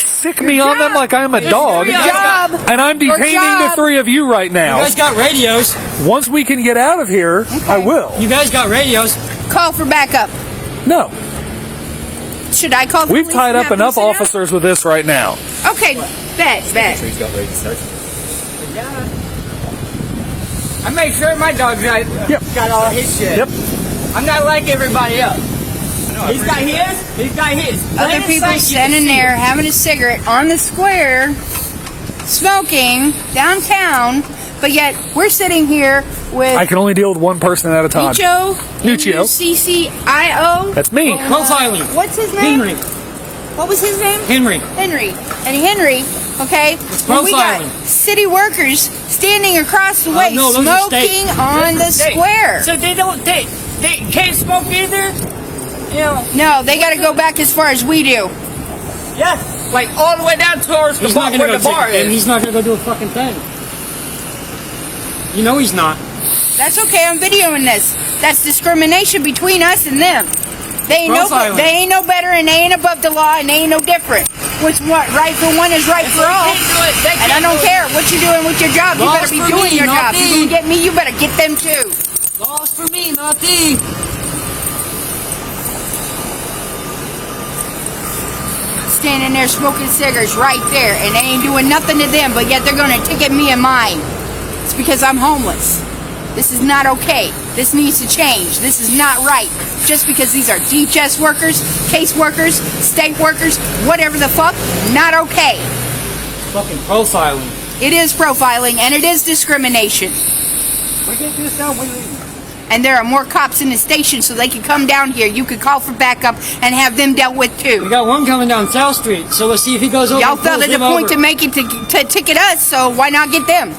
[SPEAKER 2] Sick me on them like I'm a dog.
[SPEAKER 5] your
[SPEAKER 1] job.
[SPEAKER 2] And I'm detaining the
[SPEAKER 1] job.
[SPEAKER 2] three of you right
[SPEAKER 3] You
[SPEAKER 2] now.
[SPEAKER 3] guys got radios.
[SPEAKER 2] Once we can get out of here, I will.
[SPEAKER 3] You guys got radios.
[SPEAKER 1] Call for backup.
[SPEAKER 2] No.
[SPEAKER 1] Should I call the
[SPEAKER 2] We've
[SPEAKER 1] police
[SPEAKER 2] tied
[SPEAKER 1] and
[SPEAKER 2] up
[SPEAKER 1] have them
[SPEAKER 2] enough
[SPEAKER 1] sit down?
[SPEAKER 2] officers with this right now.
[SPEAKER 1] Okay, bet.
[SPEAKER 4] So he's got ready to search.
[SPEAKER 5] I make sure my dog's right.
[SPEAKER 2] Yep.
[SPEAKER 5] Got all his shit.
[SPEAKER 2] Yep.
[SPEAKER 5] I'm not like everybody else. He's got his. He's got his.
[SPEAKER 1] Other
[SPEAKER 5] Plain
[SPEAKER 1] people
[SPEAKER 5] sight, you
[SPEAKER 1] standing
[SPEAKER 5] can see
[SPEAKER 1] there
[SPEAKER 5] it.
[SPEAKER 1] having a cigarette on the square, smoking downtown, but yet we're sitting here with
[SPEAKER 2] I can only deal with one person at a time.
[SPEAKER 1] Nicuio, N-U-C-C-I-O.
[SPEAKER 2] That's me.
[SPEAKER 3] Profiling.
[SPEAKER 1] What's his name?
[SPEAKER 3] Henry.
[SPEAKER 1] What was his name?
[SPEAKER 3] Henry.
[SPEAKER 1] Henry. And Henry, okay, when we got
[SPEAKER 3] profiling.
[SPEAKER 1] city workers standing across the way
[SPEAKER 3] no, those are state.
[SPEAKER 1] smoking on the square.
[SPEAKER 5] So they don't. They can't smoke either. You know.
[SPEAKER 1] No, they got to go back as far as we do.
[SPEAKER 5] Yeah. Like all the way down towards the
[SPEAKER 3] He's
[SPEAKER 5] bar
[SPEAKER 3] not gonna
[SPEAKER 5] where
[SPEAKER 3] go
[SPEAKER 5] the bar
[SPEAKER 3] take, and
[SPEAKER 5] is.
[SPEAKER 3] he's not gonna go do a fucking thing. You know he's not.
[SPEAKER 1] That's okay. I'm videoing this. That's discrimination between us and them. They ain't
[SPEAKER 3] Profiling.
[SPEAKER 1] no better, and they ain't above the law, and they ain't no different. What's what right for one is right for
[SPEAKER 5] They
[SPEAKER 1] all.
[SPEAKER 5] can't do it. They
[SPEAKER 1] And I
[SPEAKER 5] can't
[SPEAKER 1] don't
[SPEAKER 5] do it.
[SPEAKER 1] care what you're doing with your job. You
[SPEAKER 3] Laws
[SPEAKER 1] better be
[SPEAKER 3] for
[SPEAKER 1] doing
[SPEAKER 3] me,
[SPEAKER 1] your
[SPEAKER 3] not
[SPEAKER 1] job. If you
[SPEAKER 3] thee.
[SPEAKER 1] can get me, you better get them too.
[SPEAKER 3] Laws for me, not thee.
[SPEAKER 1] Standing there smoking cigarettes right there, and they ain't doing nothing to them, but yet they're gonna ticket me and mine. It's because I'm homeless. This is not okay. This needs to change. This is not right. Just because these are DHS workers, case workers, state workers, whatever the fuck, not okay.
[SPEAKER 3] Fucking profiling.
[SPEAKER 1] It is profiling and it is discrimination.
[SPEAKER 5] We get this done. We leave.
[SPEAKER 1] And there are more cops in the station, so they can come down here. You could call for backup and have them dealt with
[SPEAKER 3] We
[SPEAKER 1] too.
[SPEAKER 3] got one coming down South Street, so let's see if he goes over.
[SPEAKER 1] Y'all
[SPEAKER 3] and
[SPEAKER 1] felt
[SPEAKER 3] pulls
[SPEAKER 1] it a
[SPEAKER 3] him
[SPEAKER 1] point
[SPEAKER 3] over.
[SPEAKER 1] to make it to ticket us, so why not get them?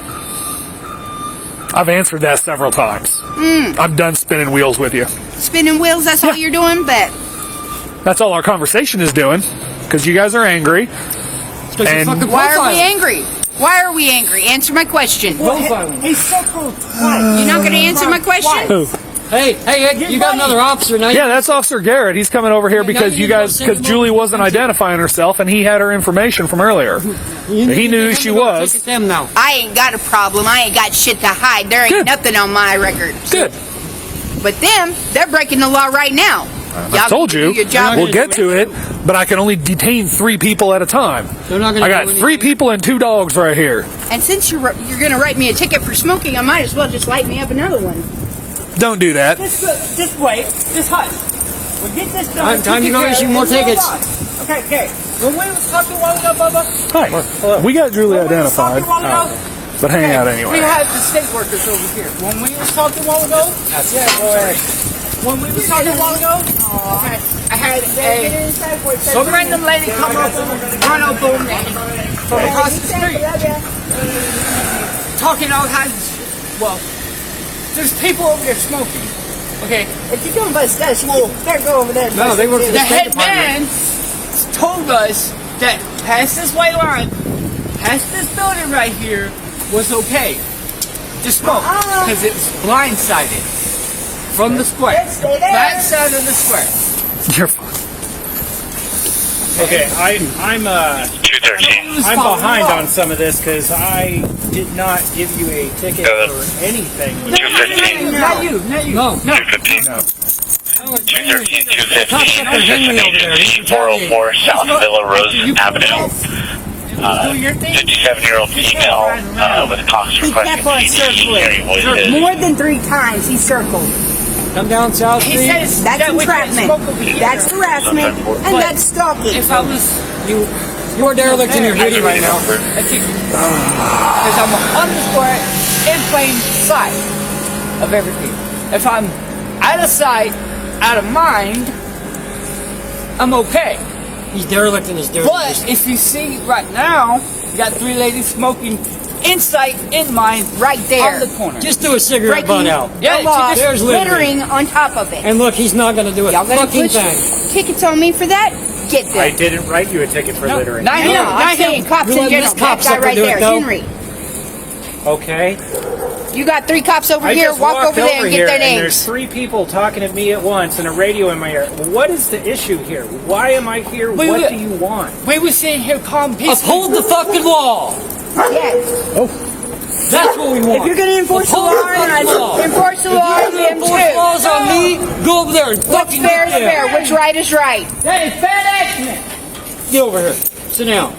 [SPEAKER 2] I've answered that several times. I'm done spinning wheels with you.
[SPEAKER 1] Spinning wheels, that's all you're doing? Bet.
[SPEAKER 2] That's all our conversation is doing. Because you guys are angry.
[SPEAKER 3] It's 'cause you're
[SPEAKER 2] and-
[SPEAKER 3] fucking
[SPEAKER 1] Why are we
[SPEAKER 3] profiling.
[SPEAKER 1] angry? Why are we angry? Answer my question.
[SPEAKER 3] Profiling.
[SPEAKER 5] He's so cool.
[SPEAKER 1] You're not going to answer my question?
[SPEAKER 2] Who?
[SPEAKER 3] Hey, you got another officer now.
[SPEAKER 2] Yeah, that's Officer Garrett. He's coming over here because
[SPEAKER 3] you need to go send him
[SPEAKER 2] Julie
[SPEAKER 3] over.
[SPEAKER 2] wasn't identifying herself, and he had her information from earlier. He knew who she was.
[SPEAKER 3] Ticket them now.
[SPEAKER 1] I ain't got a problem. I ain't got shit to hide. There ain't
[SPEAKER 2] Good.
[SPEAKER 1] nothing on my record.
[SPEAKER 2] Good.
[SPEAKER 1] But them, they're breaking the law right now.
[SPEAKER 2] I told you.
[SPEAKER 1] Do your job.
[SPEAKER 2] We'll get to it, but I can only detain 3 people at a time.
[SPEAKER 3] They're not gonna
[SPEAKER 2] I got
[SPEAKER 3] do
[SPEAKER 2] 3
[SPEAKER 3] anything.
[SPEAKER 2] people and 2 dogs right here.
[SPEAKER 1] And since you're going to write me a ticket for smoking, I might as well just light me up another one.
[SPEAKER 2] Don't do that.
[SPEAKER 5] Just wait. Just hush. We'll get this done.
[SPEAKER 3] Time to go
[SPEAKER 5] Take
[SPEAKER 3] issue
[SPEAKER 5] care
[SPEAKER 3] more
[SPEAKER 5] and move
[SPEAKER 3] tickets.
[SPEAKER 5] on. Okay. When we was talking a while ago, Bubba.
[SPEAKER 2] Hi. We got Julie identified.
[SPEAKER 5] Talking a while ago,
[SPEAKER 2] But hang out
[SPEAKER 5] We
[SPEAKER 2] anyway.
[SPEAKER 5] had the state workers over here. When we was talking a while ago, when we was talking a while ago, okay, I had some random lady come up and run up on me from across the street, talking all kinds. Well, there's people over there smoking. Okay,
[SPEAKER 1] If you don't bust us, you better go over there.
[SPEAKER 3] No, they work for
[SPEAKER 5] the
[SPEAKER 3] the
[SPEAKER 5] head
[SPEAKER 3] State Department.
[SPEAKER 5] man told us that past this white line, past this building right here, was okay to smoke because it was blindsided from the square,
[SPEAKER 1] Stay there.
[SPEAKER 5] back side of the square.
[SPEAKER 2] You're fine.
[SPEAKER 7] Okay, I'm
[SPEAKER 6] 213.
[SPEAKER 7] I'm behind on some of this because I did not give you a ticket for anything.
[SPEAKER 6] 215.
[SPEAKER 5] Not you, not you.
[SPEAKER 3] No,
[SPEAKER 6] 215. 213, 215,
[SPEAKER 3] over there. He's
[SPEAKER 6] 404 South Villa Rose Avenue.
[SPEAKER 5] Do your thing.
[SPEAKER 6] 57-year-old female with Cox
[SPEAKER 1] He kept on
[SPEAKER 6] requesting
[SPEAKER 1] circling.
[SPEAKER 6] hearing voices.
[SPEAKER 1] More than 3 times he circled.
[SPEAKER 3] come down South
[SPEAKER 5] He
[SPEAKER 3] Street.
[SPEAKER 5] says
[SPEAKER 1] That's
[SPEAKER 5] that we can't
[SPEAKER 1] entrapment.
[SPEAKER 5] smoke over here.
[SPEAKER 1] That's harassment. And that's stalking.
[SPEAKER 5] If I was,
[SPEAKER 3] You are derelict in your duty right now.
[SPEAKER 5] because I'm on the square in plain sight of everything. If I'm out of sight, out of mind, I'm okay.
[SPEAKER 3] He's derelict in his duty.
[SPEAKER 5] But if you see right now, you got 3 ladies smoking in sight, in mind,
[SPEAKER 1] Right there.
[SPEAKER 5] on the corner.
[SPEAKER 3] Just do a cigarette
[SPEAKER 1] Breaking
[SPEAKER 3] butt out.
[SPEAKER 5] Yeah,
[SPEAKER 1] the law,
[SPEAKER 3] there's littering.
[SPEAKER 1] littering on top of it.
[SPEAKER 3] And look, he's not going to do a
[SPEAKER 1] Y'all gonna
[SPEAKER 3] fucking
[SPEAKER 1] push
[SPEAKER 3] thing.
[SPEAKER 1] tickets on me for that? Get
[SPEAKER 7] I
[SPEAKER 1] them.
[SPEAKER 7] didn't write you a ticket for littering.
[SPEAKER 5] Not him,
[SPEAKER 1] No,
[SPEAKER 5] not
[SPEAKER 1] I'm saying
[SPEAKER 5] him.
[SPEAKER 1] cops
[SPEAKER 3] You
[SPEAKER 1] in
[SPEAKER 3] let
[SPEAKER 1] general.
[SPEAKER 3] this
[SPEAKER 1] That guy
[SPEAKER 3] copsucker
[SPEAKER 1] right
[SPEAKER 3] do it,
[SPEAKER 1] there,
[SPEAKER 3] though.
[SPEAKER 1] Henry.
[SPEAKER 7] Okay.
[SPEAKER 1] You got 3 cops over
[SPEAKER 7] I
[SPEAKER 1] here.
[SPEAKER 7] just
[SPEAKER 1] Walk
[SPEAKER 7] walked
[SPEAKER 1] over there and
[SPEAKER 7] here
[SPEAKER 1] get their
[SPEAKER 7] and there's
[SPEAKER 1] names.
[SPEAKER 7] 3 people talking at me at once and a radio in my ear. What is the issue here? Why am I here?
[SPEAKER 5] Wait,
[SPEAKER 7] What
[SPEAKER 5] wait.
[SPEAKER 7] do you want?
[SPEAKER 5] We were sitting here calm, peaceful.
[SPEAKER 3] Uphold the fucking law.
[SPEAKER 1] Yes.
[SPEAKER 3] That's what we want.
[SPEAKER 1] If you're going to enforce the
[SPEAKER 3] Uphold
[SPEAKER 1] law
[SPEAKER 3] the
[SPEAKER 1] on
[SPEAKER 3] fucking
[SPEAKER 1] us,
[SPEAKER 3] law.
[SPEAKER 1] enforce the
[SPEAKER 3] If
[SPEAKER 1] law
[SPEAKER 3] you're
[SPEAKER 1] on
[SPEAKER 3] gonna
[SPEAKER 1] them
[SPEAKER 3] enforce
[SPEAKER 1] too.
[SPEAKER 3] laws on me, go over there and
[SPEAKER 1] What's
[SPEAKER 3] fucking
[SPEAKER 1] fair is
[SPEAKER 3] get there.
[SPEAKER 1] fair. What's right is right.
[SPEAKER 5] That is bad action.
[SPEAKER 3] Get over here. Sit down.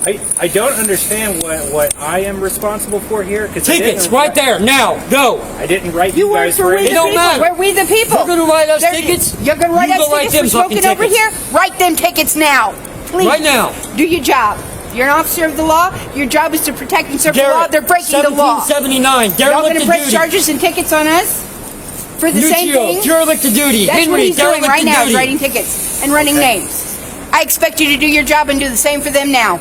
[SPEAKER 7] I don't understand what I am responsible for here.
[SPEAKER 3] Tickets right there. Now. Go.
[SPEAKER 7] I didn't write
[SPEAKER 1] You
[SPEAKER 7] you
[SPEAKER 1] work
[SPEAKER 7] guys
[SPEAKER 1] for
[SPEAKER 7] for
[SPEAKER 1] we
[SPEAKER 7] any.
[SPEAKER 1] the
[SPEAKER 3] don't
[SPEAKER 1] people.
[SPEAKER 3] matter.
[SPEAKER 1] We're we the people.
[SPEAKER 3] You're gonna write us
[SPEAKER 1] There's-
[SPEAKER 3] tickets?
[SPEAKER 1] You're going to write
[SPEAKER 3] You
[SPEAKER 1] us
[SPEAKER 3] go write
[SPEAKER 1] tickets for
[SPEAKER 3] them fucking
[SPEAKER 1] smoking over here?
[SPEAKER 3] tickets.
[SPEAKER 1] Write them tickets now. Please.
[SPEAKER 3] Right now.
[SPEAKER 1] Do your job. You're an officer of the law. Your job is to protect and serve the law. They're breaking the law.
[SPEAKER 3] 1779.
[SPEAKER 1] Y'all
[SPEAKER 3] Derelict
[SPEAKER 1] going to
[SPEAKER 3] of
[SPEAKER 1] press
[SPEAKER 3] duty.
[SPEAKER 1] charges and tickets on us for the same
[SPEAKER 3] Nicuio,
[SPEAKER 1] thing?
[SPEAKER 3] derelict of duty.
[SPEAKER 1] That's what
[SPEAKER 3] Henry,
[SPEAKER 1] he's doing
[SPEAKER 3] derelict
[SPEAKER 1] right
[SPEAKER 3] of
[SPEAKER 1] now, is
[SPEAKER 3] duty.
[SPEAKER 1] writing tickets and running names. I expect you to do your job and do the same for them now.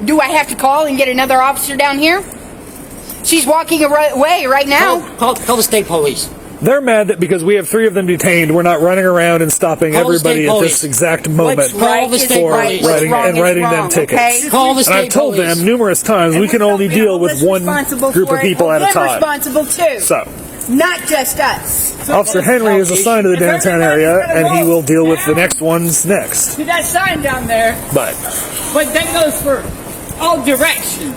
[SPEAKER 1] Do I have to call and get another officer down here? She's walking away right now.
[SPEAKER 3] Call the state police.
[SPEAKER 2] They're mad that because we have 3 of them detained, we're not running around and stopping
[SPEAKER 3] Call the
[SPEAKER 2] everybody
[SPEAKER 3] state
[SPEAKER 2] at
[SPEAKER 3] police.
[SPEAKER 2] this exact moment
[SPEAKER 1] What's right
[SPEAKER 3] Call the
[SPEAKER 1] is
[SPEAKER 3] state
[SPEAKER 1] right.
[SPEAKER 3] police.
[SPEAKER 1] What's
[SPEAKER 2] writing
[SPEAKER 1] wrong
[SPEAKER 2] and
[SPEAKER 1] is
[SPEAKER 2] writing them
[SPEAKER 1] wrong,
[SPEAKER 2] tickets.
[SPEAKER 1] okay?
[SPEAKER 3] Call the
[SPEAKER 2] And
[SPEAKER 3] state
[SPEAKER 2] I've told
[SPEAKER 3] police.
[SPEAKER 2] them numerous times we can only deal with one group of people at a
[SPEAKER 1] They're
[SPEAKER 2] time.
[SPEAKER 1] responsible too.
[SPEAKER 2] So,
[SPEAKER 1] Not just us.
[SPEAKER 2] Officer Henry is assigned to the downtown area, and he will deal with the next ones next.
[SPEAKER 5] See that sign down there?
[SPEAKER 2] But
[SPEAKER 5] But that goes for all directions.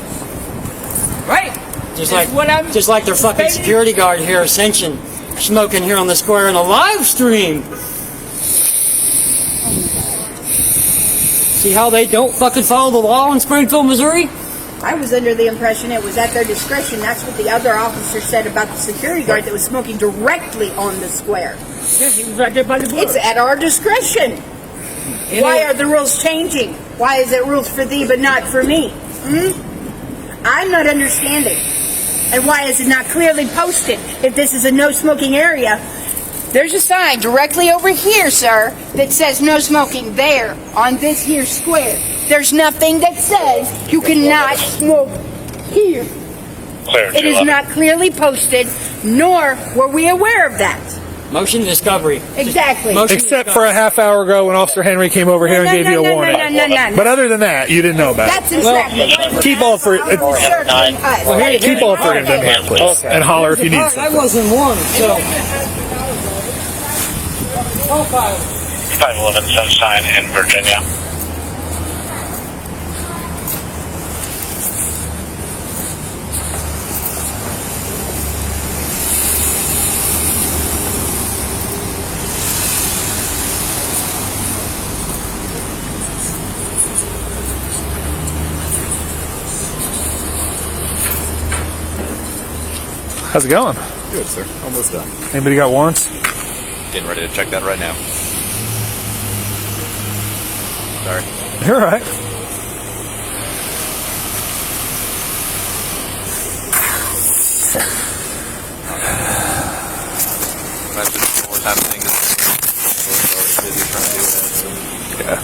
[SPEAKER 5] Right?
[SPEAKER 3] Just
[SPEAKER 5] That's what I'm
[SPEAKER 3] like their fucking
[SPEAKER 5] stating.
[SPEAKER 3] security guard here, Ascension, smoking here on the square in a live stream. See how they don't fucking follow the law in Springfield, Missouri?
[SPEAKER 1] I was under the impression it was at their discretion. That's what the other officer said about the security guard that was smoking directly on the square.
[SPEAKER 5] Yeah, he was right there by the bush.
[SPEAKER 1] It's at our discretion. Why are the rules changing? Why is it rules for thee but not for me? I'm not understanding. And why is it not clearly posted? If this is a no smoking area, there's a sign directly over here, sir, that says no smoking there on this here square. There's nothing that says you cannot smoke here.
[SPEAKER 6] Clear.
[SPEAKER 1] It is
[SPEAKER 6] 211.
[SPEAKER 1] not clearly posted, nor were we aware of that.
[SPEAKER 3] Motion discovery.
[SPEAKER 1] Exactly.
[SPEAKER 3] Motion
[SPEAKER 2] except for a half hour ago when Officer Henry came over here and
[SPEAKER 1] No,
[SPEAKER 2] gave
[SPEAKER 1] no,
[SPEAKER 2] you a
[SPEAKER 1] no,
[SPEAKER 2] warning.
[SPEAKER 1] no.
[SPEAKER 2] But other than that, you didn't know about it.
[SPEAKER 1] That's entrapment.
[SPEAKER 2] Keep all three.
[SPEAKER 1] Circling us.
[SPEAKER 2] Keep all 3 of them here, please, and holler if you need
[SPEAKER 3] I
[SPEAKER 2] something.
[SPEAKER 3] wasn't warned, so.
[SPEAKER 6] 511 Sunshine in Virginia.
[SPEAKER 2] How's it going?
[SPEAKER 4] Good, sir. Almost done.
[SPEAKER 2] Anybody got warrants?
[SPEAKER 8] Getting ready to check that right now. Sorry.
[SPEAKER 2] You're all right.
[SPEAKER 8] That's just more time thing. We're busy trying to do that. So.
[SPEAKER 2] Yeah.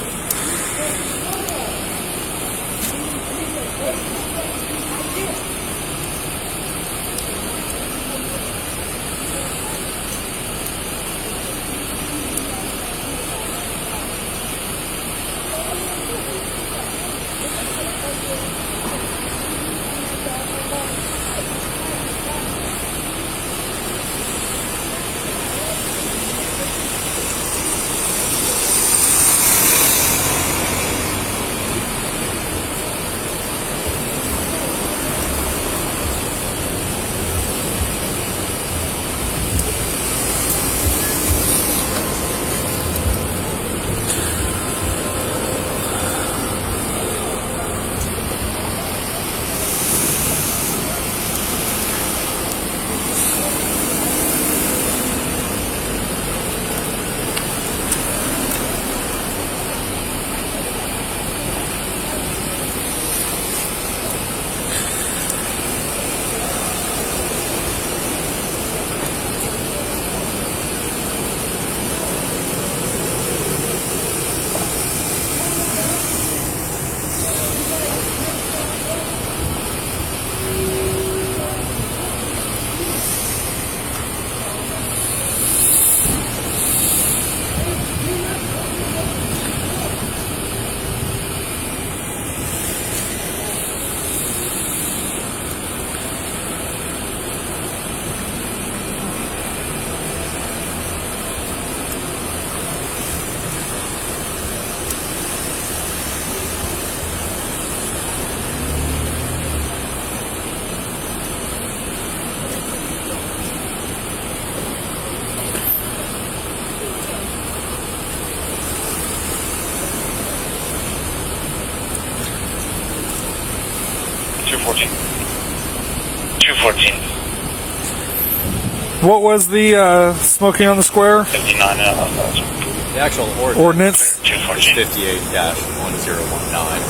[SPEAKER 2] What was the smoking on the square?
[SPEAKER 6] 59
[SPEAKER 8] The actual
[SPEAKER 2] Ordinance?
[SPEAKER 8] is 58-1019.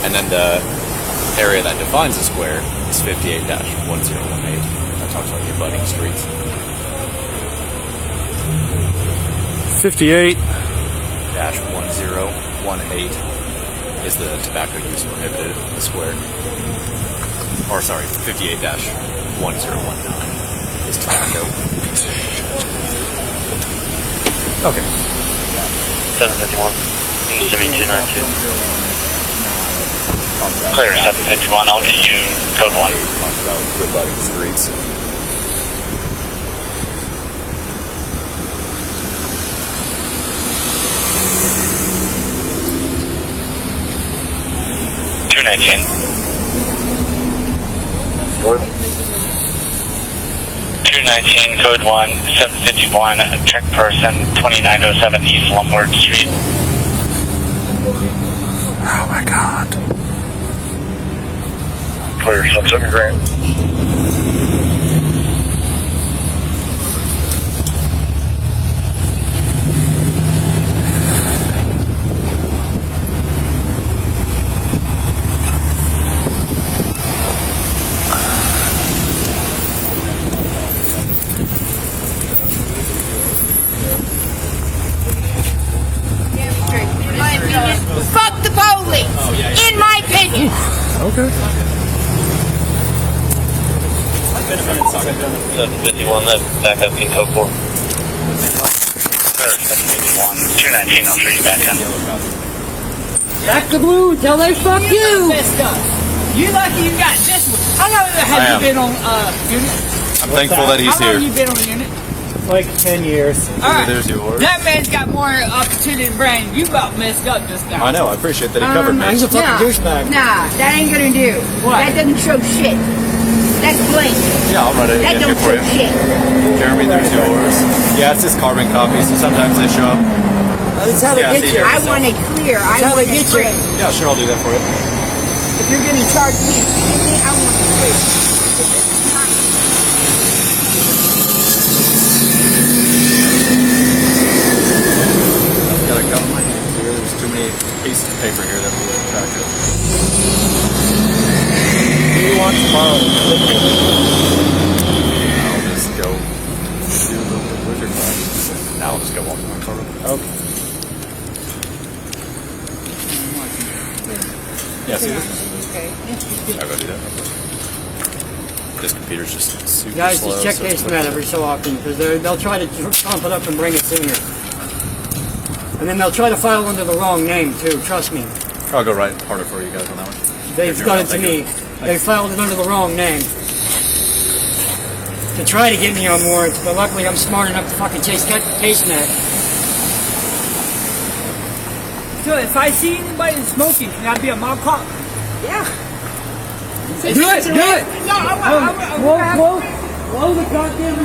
[SPEAKER 8] And then the area that defines a square is 58-1018. That talks about the abutting streets.
[SPEAKER 2] 58.
[SPEAKER 8] -1018 is the tobacco use prohibited in the square. Or sorry, 58-1019 is tobacco.
[SPEAKER 2] Okay.
[SPEAKER 6] 751. 7292. Clear 751. I'll get you code 1.
[SPEAKER 8] Talks about the abutting streets.
[SPEAKER 6] Code 219, code 1, 751, check person, 2907 East Lombard Street.
[SPEAKER 2] Oh my god.
[SPEAKER 6] Clear, subject grant.
[SPEAKER 1] Fuck the police! In my opinion!
[SPEAKER 2] Okay.
[SPEAKER 6] 751, that back up in code 4. Clear, 751, 219, I'll show you back in.
[SPEAKER 3] Back to blue, tell they fuck you!
[SPEAKER 5] You lucky you got this one. How long
[SPEAKER 8] I
[SPEAKER 5] have
[SPEAKER 8] am.
[SPEAKER 5] you been on unit?
[SPEAKER 8] I'm thankful that he's
[SPEAKER 5] How long
[SPEAKER 8] here.
[SPEAKER 5] you been on unit?
[SPEAKER 7] Like 10 years.
[SPEAKER 5] All right.
[SPEAKER 8] There's yours.
[SPEAKER 5] That man's got more opportunity than Brandon. You about messed up just now.
[SPEAKER 8] I know, I appreciate that he covered me.
[SPEAKER 3] He's a fucking
[SPEAKER 1] Nah,
[SPEAKER 3] douchebag.
[SPEAKER 1] nah, that ain't gonna do.
[SPEAKER 5] What?
[SPEAKER 1] That doesn't show shit. That's blank.
[SPEAKER 8] Yeah, I'll run it
[SPEAKER 1] That
[SPEAKER 8] again
[SPEAKER 1] don't
[SPEAKER 8] here for
[SPEAKER 1] show
[SPEAKER 8] you.
[SPEAKER 1] shit.
[SPEAKER 8] Jeremy, there's yours. Yeah, it's just carbon copies, so sometimes they show up.
[SPEAKER 3] That's how they
[SPEAKER 8] Yeah,
[SPEAKER 3] get
[SPEAKER 8] see,
[SPEAKER 3] you.
[SPEAKER 1] I want it clear. I
[SPEAKER 3] how
[SPEAKER 1] want
[SPEAKER 3] they
[SPEAKER 1] it
[SPEAKER 3] get you.
[SPEAKER 1] print.
[SPEAKER 8] Yeah, sure, I'll do that for you.
[SPEAKER 1] If you're gonna charge me, I want it clear.
[SPEAKER 8] Got a couple of my hands here. There's too many pieces of paper here that we'll track it. Do you want to
[SPEAKER 4] tomorrow.
[SPEAKER 8] I'll just go do a little bit of wizard class. Now I'll just go walk my car.
[SPEAKER 4] Okay.
[SPEAKER 8] Yeah, see this? I'll go do that real quick. This computer's just super
[SPEAKER 3] Guys,
[SPEAKER 8] slow.
[SPEAKER 3] just check
[SPEAKER 8] so
[SPEAKER 3] case net every so often, because they'll try to pump it up and bring it sooner. And then they'll try to file under the wrong name, too, trust me.
[SPEAKER 8] I'll go right harder for you guys on that one.
[SPEAKER 3] They've done it to me. They filed it under the wrong name. To try to get me on warrants, but luckily I'm smart enough to fucking chase case net.
[SPEAKER 5] So if I see anybody smoking, can I be a mob cop?
[SPEAKER 1] Yeah.
[SPEAKER 3] Do it! Do it!
[SPEAKER 5] No, I will.
[SPEAKER 3] Blow the goddamn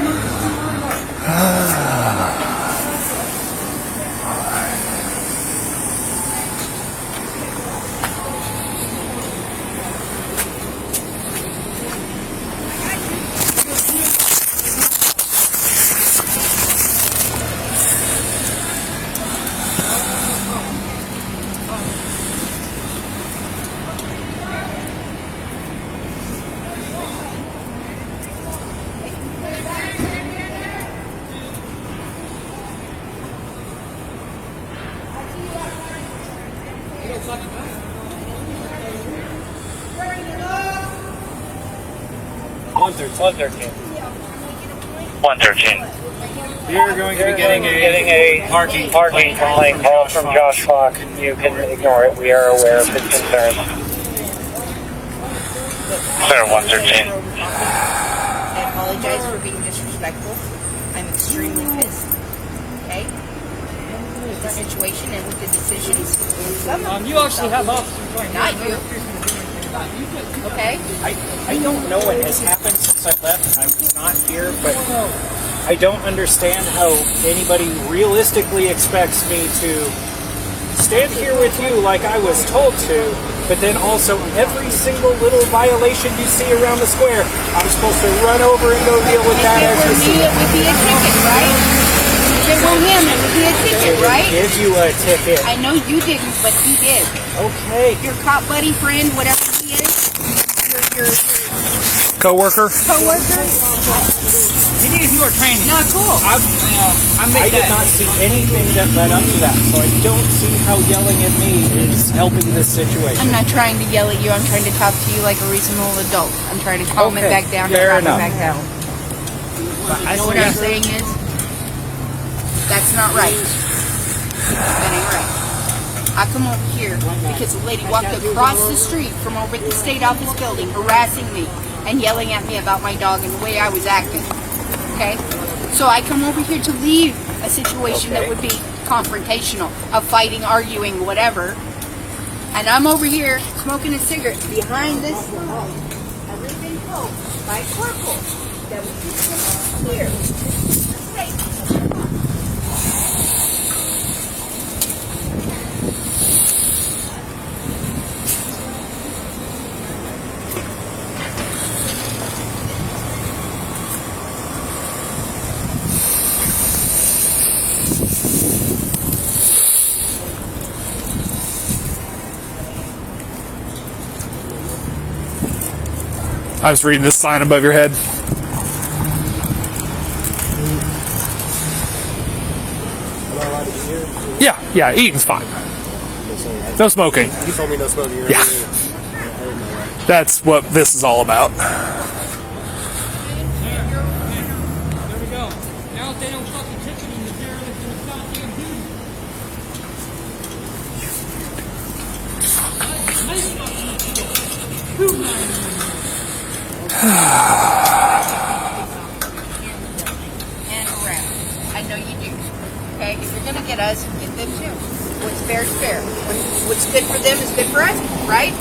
[SPEAKER 7] You're going to be getting a parking
[SPEAKER 6] complaint call from Josh Falk. You can ignore it. We are aware of his concerns. Sir, 113.
[SPEAKER 1] I apologize for being disrespectful. I'm extremely pissed. Okay? With the situation and with the decisions.
[SPEAKER 3] You actually have officers right
[SPEAKER 1] Not you. Okay?
[SPEAKER 7] I don't know what has happened since I left. I was not here, but I don't understand how anybody realistically expects me to stand here with you like I was told to, but then also every single little violation you see around the square, I'm supposed to run over and go deal with that
[SPEAKER 1] If
[SPEAKER 7] as
[SPEAKER 1] it were
[SPEAKER 7] you see
[SPEAKER 1] me, it would be a ticket, right? If it were him, it would be a ticket, right?
[SPEAKER 7] Give you a ticket.
[SPEAKER 1] I know you didn't, but he did.
[SPEAKER 7] Okay.
[SPEAKER 1] Your cop buddy, friend, whatever he is, your
[SPEAKER 2] Co-worker?
[SPEAKER 1] co-worker.
[SPEAKER 5] He needs more training.
[SPEAKER 1] Not cool.
[SPEAKER 5] I
[SPEAKER 7] I did not see anything that led up to that, so I don't see how yelling at me is helping this situation.
[SPEAKER 1] I'm not trying to yell at you. I'm trying to talk to you like a reasonable adult. I'm trying to calm it
[SPEAKER 7] Okay,
[SPEAKER 1] back down and
[SPEAKER 7] fair
[SPEAKER 1] calm it
[SPEAKER 7] enough.
[SPEAKER 1] back down. You know what I'm saying is, that's not right. That ain't right. I come over here because a lady walked across the street from over at the state office building harassing me and yelling at me about my dog and the way I was acting. Okay? So I come over here to leave a situation that would be confrontational, of fighting, arguing, whatever. And I'm over here smoking a cigarette behind this wall. And we've been told by a corporal that we can sit here. This is the state.
[SPEAKER 2] I was reading this sign above your head. Yeah, eating's fine. No smoking.
[SPEAKER 4] You told me no smoking.
[SPEAKER 2] Yeah. That's what this is all about.
[SPEAKER 3] There we go. Now if they don't fucking ticket him, the derelict in the goddamn duty.
[SPEAKER 1] And around. I know you do. Okay? If you're gonna get us, get them too. What's fair is fair. What's good for them is good for us, right?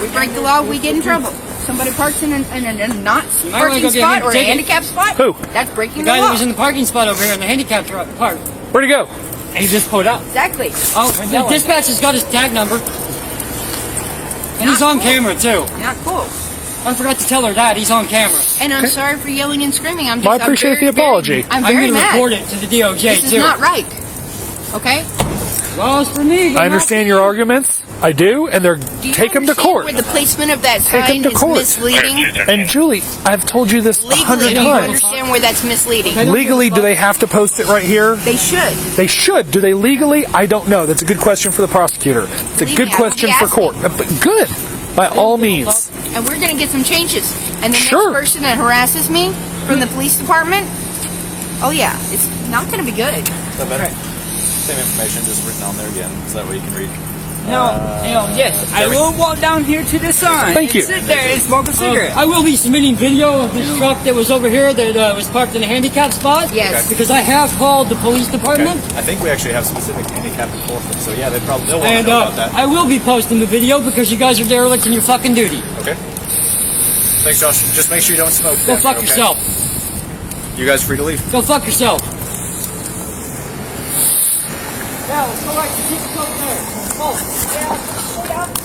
[SPEAKER 1] We break the law, we get in trouble. Somebody parks in a not
[SPEAKER 3] might wanna
[SPEAKER 1] parking
[SPEAKER 3] go get
[SPEAKER 1] spot
[SPEAKER 3] him a
[SPEAKER 1] or a
[SPEAKER 3] ticket.
[SPEAKER 1] handicap spot.
[SPEAKER 2] Who?
[SPEAKER 1] That's breaking
[SPEAKER 3] The
[SPEAKER 1] the
[SPEAKER 3] guy
[SPEAKER 1] law.
[SPEAKER 3] that was in the parking spot over here in the handicap park.
[SPEAKER 2] Where'd he go?
[SPEAKER 3] And he just pulled up.
[SPEAKER 1] Exactly.
[SPEAKER 3] Oh, the dispatch has got his tag number. And he's on camera too.
[SPEAKER 1] Not cool.
[SPEAKER 3] I forgot to tell her that. He's on camera.
[SPEAKER 1] And I'm sorry for yelling and screaming. I'm just.
[SPEAKER 2] Well, I appreciate
[SPEAKER 1] I'm very,
[SPEAKER 2] the apology.
[SPEAKER 1] I'm
[SPEAKER 3] I'm
[SPEAKER 1] very
[SPEAKER 3] going to
[SPEAKER 1] mad.
[SPEAKER 3] report it to the DOJ
[SPEAKER 1] This is
[SPEAKER 3] too.
[SPEAKER 1] not right. Okay?
[SPEAKER 3] Well, it's for me. but
[SPEAKER 2] I
[SPEAKER 3] not
[SPEAKER 2] understand
[SPEAKER 3] for
[SPEAKER 2] your
[SPEAKER 3] you.
[SPEAKER 2] arguments. I do, and they're
[SPEAKER 1] Do you
[SPEAKER 2] take them to
[SPEAKER 1] understand
[SPEAKER 2] court.
[SPEAKER 1] Where the placement of that
[SPEAKER 2] Take 'em
[SPEAKER 1] sign
[SPEAKER 2] to
[SPEAKER 1] is
[SPEAKER 2] court.
[SPEAKER 1] misleading.
[SPEAKER 2] And Julie, I've told you this
[SPEAKER 1] Legally,
[SPEAKER 2] 100
[SPEAKER 1] do you
[SPEAKER 2] times.
[SPEAKER 1] understand where that's misleading?
[SPEAKER 2] Legally, do they have to post it right here?
[SPEAKER 1] They should.
[SPEAKER 2] They should. Do they legally? I don't know. That's a good question for the prosecutor. It's a
[SPEAKER 1] Believe
[SPEAKER 2] good
[SPEAKER 1] me, I will
[SPEAKER 2] question
[SPEAKER 1] be
[SPEAKER 2] for
[SPEAKER 1] asking.
[SPEAKER 2] court. But good. By all means.
[SPEAKER 1] And we're going to get some changes. And the
[SPEAKER 2] Sure.
[SPEAKER 1] next person that harasses me from the police department, oh yeah, it's not going to be good.
[SPEAKER 4] Is that better? Same information, just written on there again, so that way you can read.
[SPEAKER 5] Yes, I will walk down here to the sign.
[SPEAKER 2] Thank you.
[SPEAKER 5] And sit there and smoke a cigarette.
[SPEAKER 3] I will be submitting video of this truck that was over here that was parked in a handicap spot.
[SPEAKER 1] Yes.
[SPEAKER 3] Because I have called the police department.
[SPEAKER 4] I think we actually have specific handicap enforcement, so yeah, they'll want to
[SPEAKER 3] And
[SPEAKER 4] know about that.
[SPEAKER 3] I will be posting the video because you guys are derelict in your fucking duty.
[SPEAKER 4] Okay. Thanks, Josh. Just make sure you don't smoke.
[SPEAKER 3] Go
[SPEAKER 4] down
[SPEAKER 3] fuck
[SPEAKER 4] here, okay?
[SPEAKER 3] yourself.
[SPEAKER 4] You guys free to leave.
[SPEAKER 3] Go fuck yourself. Yeah, let's go right to keep it over there. Oh, yeah.